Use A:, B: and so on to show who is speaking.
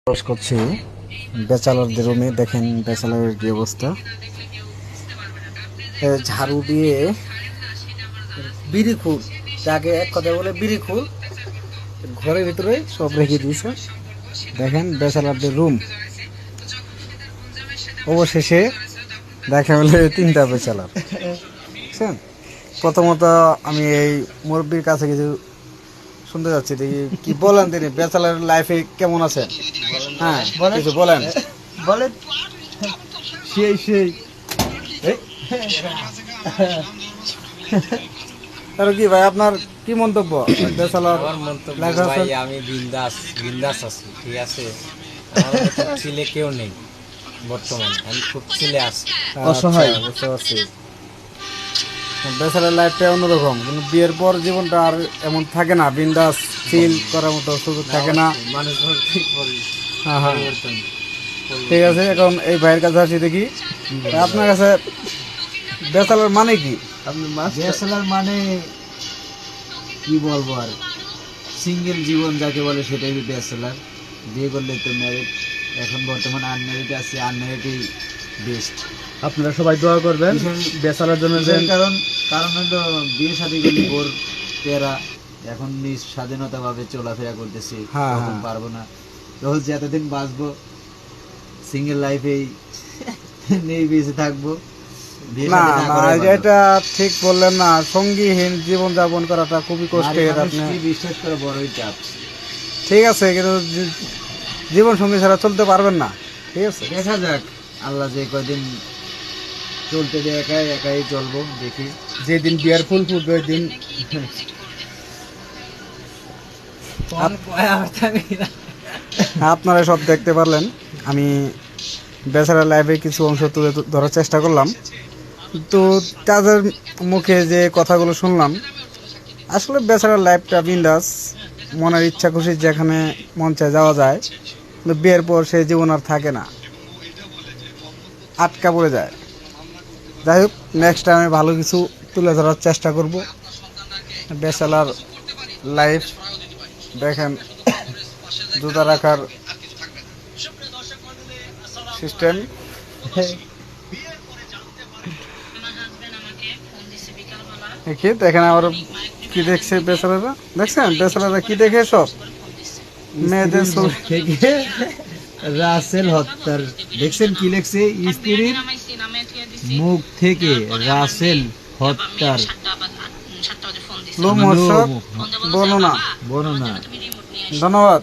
A: প্রবেশ করছি ব্যাচেলরদের রুমে। দেখেন ব্যাচেলরের কি অবস্থা। ঝাড়ু দিয়ে বিড়ি খুর, যাকে এক কথায় বলে বিড়ি খুর, ঘরের ভিতরে সব রেখে দিয়েছে। দেখেন ব্যাচেলরদের রুম। অবশেষে দেখা হলে তিনটা ব্যাচেলর। বুঝছেন, প্রথমত আমি এই মুরব্বীর কাছে কিছু শুনতে যাচ্ছি, দেখি কি বলেন তিনি ব্যাচেলর লাইফে কেমন আছেন। হ্যাঁ, কিছু বলেন।
B: বলে সেই সেই
A: তার কি ভাই, আপনার কি মন্তব্য ব্যাচেলর
C: আমার মন্তব্য
A: লাইফ আছে?
C: ভাই, আমি বিন্দাস আছি, ঠিক আছে। আমার মতো ছেলে কেউ নেই বর্তমানে, আমি খুব ছেলে আছি।
B: অসহায়।
A: আচ্ছা, বুঝতে পারছি। ব্যাচেলর লাইফটা অন্যরকম, কিন্তু বিয়ের পর জীবনটা আর এমন থাকে না, বিন্দাস চিল করার মতো সুযোগ থাকে না।
C: মানুষ
A: হ্যাঁ হ্যাঁ,
C: পরিবর্তন।
A: ঠিক আছে। এখন এই ভাইয়ের কাছে আসি, দেখি আপনার কাছে ব্যাচেলর মানে কি?
B: আপনি ব্যাচেলার মানে কি বলবো আর, সিঙ্গেল জীবন যাকে বলে সেটাই ব্যাচেলার। বিয়ে করলে তো ম্যারিড, এখন বর্তমান আনম্যারিড আছে, আনম্যারিডই বেস্ট।
A: আপনারা সবাই দোয়া করবেন ব্যাচেলর জন্য।
B: কারণ কারণ হলো বিয়ে শাদী করলে বোর তেরা, এখন নিজ স্বাধীনতা ভাবে চলাফেরা করতেছি,
A: হ্যাঁ,
B: তখন
A: হ্যাঁ।
B: পারবো না। রোজ যতদিন বাঁচবো সিঙ্গেল লাইফেই নেই, বেঁচে থাকবো। বিয়ে
A: না
B: শাদী না
A: না,
B: করাই ভালো।
A: এটা ঠিক বললেন না। সঙ্গীহীন জীবন যাপন করাটা খুবই কষ্টের।
B: নারী
A: আপনি
B: মানুষকে বিশ্বাস করে বড়ই চাপ।
A: ঠিক আছে, কিন্তু জীবন সঙ্গী ছাড়া চলতে পারবেন না। ঠিক আছে,
B: দেখা যাক, আল্লাহ যে কয়দিন চলতে দেয় একাই একাই চলবো, দেখি।
A: যেদিন বিয়ার ফুল ফুটবে ওই দিন আপনারা সব দেখতে পারলেন। আমি ব্যাচেলর লাইফে কিছু অংশ তুলে ধরার চেষ্টা করলাম, তো তাদের মুখে যে কথাগুলো শুনলাম, আসলে ব্যাচেলর লাইফটা বিন্দাস, মনের ইচ্ছা খুশি যেখানে মন চায় যাওয়া যায়। কিন্তু বিয়ের পর সেই জীবন আর থাকে না, আটকা পড়ে যায়। যাই হোক, নেক্সট টাইম আমি ভালো কিছু তুলে ধরার চেষ্টা করব। ব্যাচেলর লাইফ দেখেন, জুতা রাখার সিস্টেম। দেখি দেখেন আবার কি দেখছে বেচারারা। দেখছেন বেচারারা কি দেখে? সব মেয়েদের
B: স্ত্রীর মুখ থেকে রাসেল হত্যার, দেখছেন কি লেখছে? স্ত্রীর মুখ থেকে রাসেল হত্যার
A: লোমহর্ষক বর্ণনা।
B: বর্ণনা।
A: ধন্যবাদ।